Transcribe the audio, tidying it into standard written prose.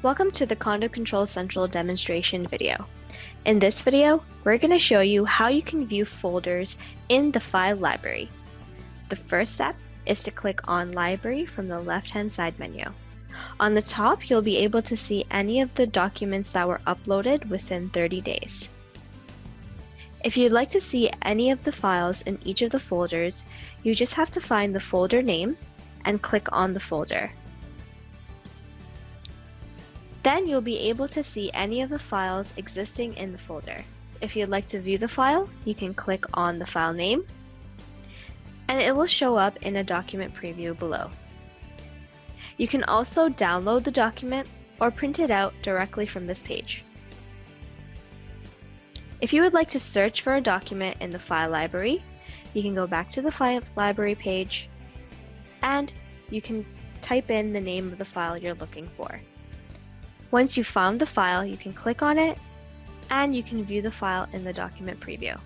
Welcome to the Condo Control Central demonstration video. In this video, we're going to show you how you can view folders in the file library. The first step is to click on Library from the left-hand side menu. On the top, you'll be able to see any of the documents that were uploaded within 30 days. If you'd like to see any of the files in each of the folders, you just have to find the folder name and click on the folder. Then you'll be able to see any of the files existing in the folder. If you'd like to view the file, you can click on the file name, and it will show up in a document preview below. You can also download the document or print it out directly from this page. If you would like to search for a document in the file library, you can go back to the file library page, and you can type in the name of the file you're looking for. Once you've found the file, you can click on it, and you can view the file in the document preview.